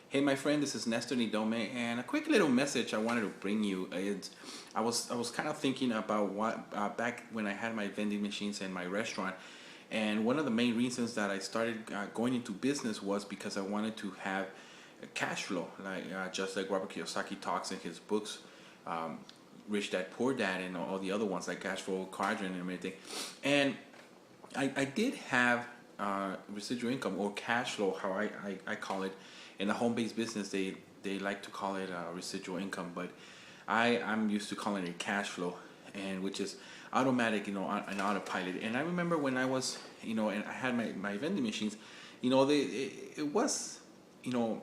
Hey, my friend, this is Nestor Nidome, and a quick little message I wanted to bring you. I was kind of thinking about what back when I had my vending machines in my restaurant, and one of the main reasons that I started going into business was because I wanted to have a cash flow, like just like Robert Kiyosaki talks in his books, um, Rich Dad Poor Dad, and all the other ones like Cash Flow Quadrant and everything. And I did have residual income or cash flow, how I call it. In the home-based business, they like to call it residual income, but I'm used to calling it cash flow, and which is automatic, an autopilot. And I remember when I was, and I had my vending machines, it was, you know,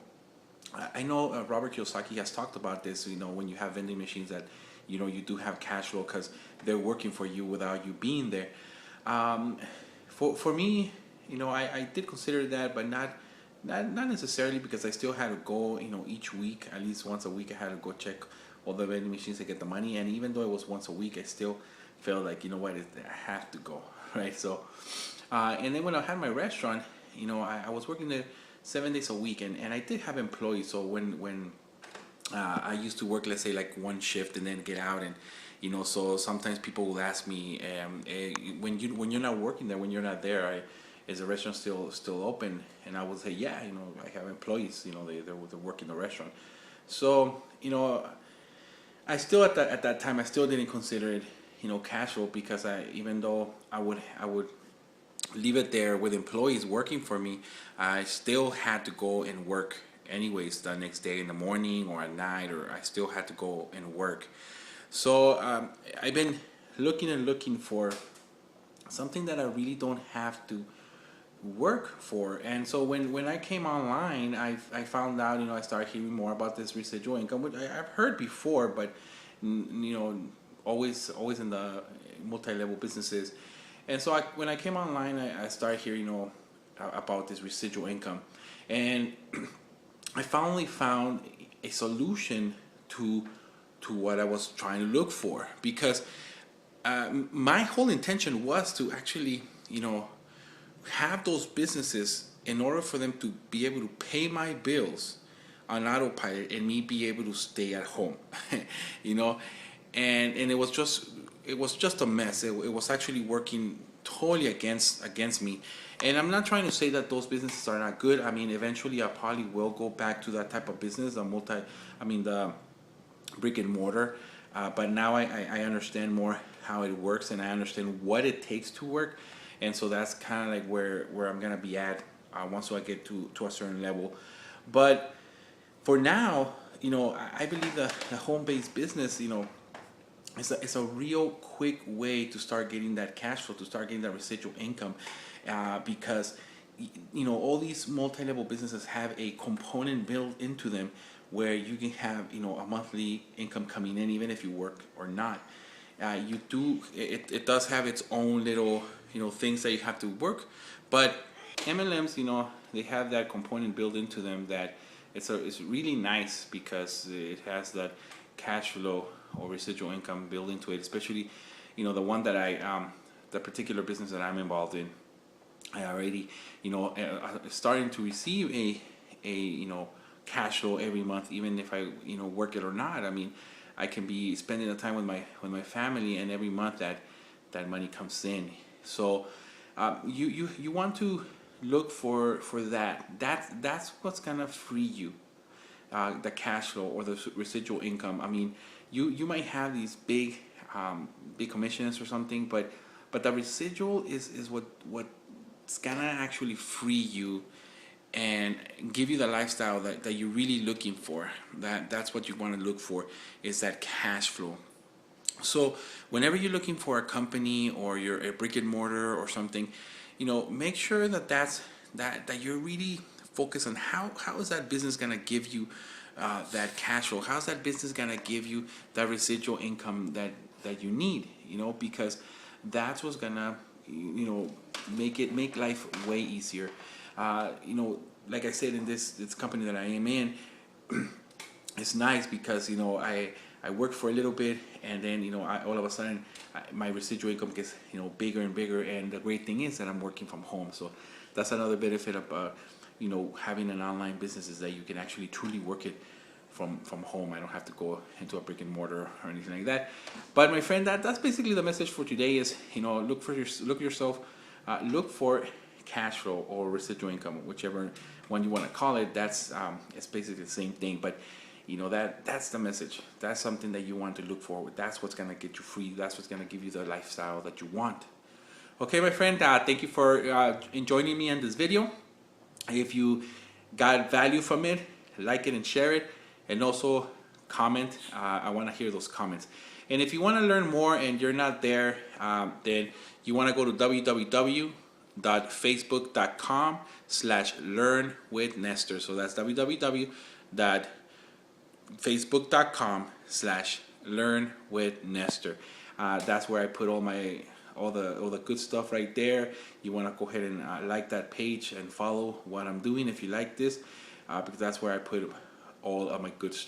I know Robert Kiyosaki has talked about this. When you have vending machines that, you do have cash flow because they're working for you without you being there. Um, for me, I did consider that, but not necessarily, because I still had to go, each week, at least once a week, I had to go check all the vending machines to get the money. And even though it was once a week, I still felt like, I have to go, right? So, and then when I had my restaurant, I was working there 7 days a week, and I did have employees. So when I used to work, let's say, like one shift and then get out, and so sometimes people will ask me, when you're not working there, when you're not there, is the restaurant still open? And I would say, yeah, I have employees, they work in the restaurant. So I still at that time I still didn't consider it cash flow, because even though I would leave it there with employees working for me, I still had to go and work anyways the next day in the morning or at night, or I still had to go and work. So I've been looking and looking for something that I really don't have to work for. And so when I came online, I found out, I started hearing more about this residual income, which I've heard before, but always in the multi-level businesses. And so when I came online, I started hearing, about this residual income, and I finally found a solution to what I was trying to look for, because my whole intention was to actually, have those businesses in order for them to be able to pay my bills on autopilot and me be able to stay at home. you know and it was just a mess. It was actually working totally against me. And I'm not trying to say that those businesses are not good. I mean, eventually I probably will go back to that type of business, the brick and mortar. But now I understand more how it works, and I understand what it takes to work. And so that's kind of like where I'm gonna be at once I get to a certain level. But for now, I believe the home-based business, it's a real quick way to start getting that cash flow, to start getting that residual income, because all these multi-level businesses have a component built into them where you can have a monthly income coming in even if you work or not. It does have its own little things that you have to work, but MLMs, they have that component built into them that it's really nice, because it has that cash flow or residual income built into it. Especially the one that the particular business that I'm involved in, I already starting to receive a cash flow every month, even if I work it or not. I mean, I can be spending the time with my family, and every month that money comes in. So you want to look for that. That's what's gonna free you, the cash flow or the residual income. I mean, you might have these big commissions or something, but the residual is what's gonna actually free you and give you the lifestyle that you're really looking for. That's what you want to look for, is that cash flow. So whenever you're looking for a company, or you're a brick and mortar or something, make sure that you're really focused on how is that business gonna give you that cash flow. How's that business gonna give you that residual income that you need? Because that's what's gonna make life way easier. Like I said, in this company that I am in, it's nice because I work for a little bit, and then all of a sudden my residual income gets bigger and bigger. And the great thing is that I'm working from home, so that's another benefit about having an online business is that you can actually truly work it from home. I don't have to go into a brick and mortar or anything like that. But my friend, that's basically the message for today. Is look yourself, look for cash flow or residual income, whichever one you want to call it. That's it's basically the same thing, but that's the message. That's something that you want to look for. That's what's gonna get you free. That's what's gonna give you the lifestyle that you want. Okay, my friend, thank you for joining me on this video. If you got value from it, like it and share it, and also comment. I want to hear those comments. And if you want to learn more and you're not there, then you want to go to www.facebook.com/learnwithnestor. So that's www.facebook.com/learnwithnestor. That's where I put all the good stuff right there. You want to go ahead and like that page and follow what I'm doing if you like this, because that's where I put all of my good stuff.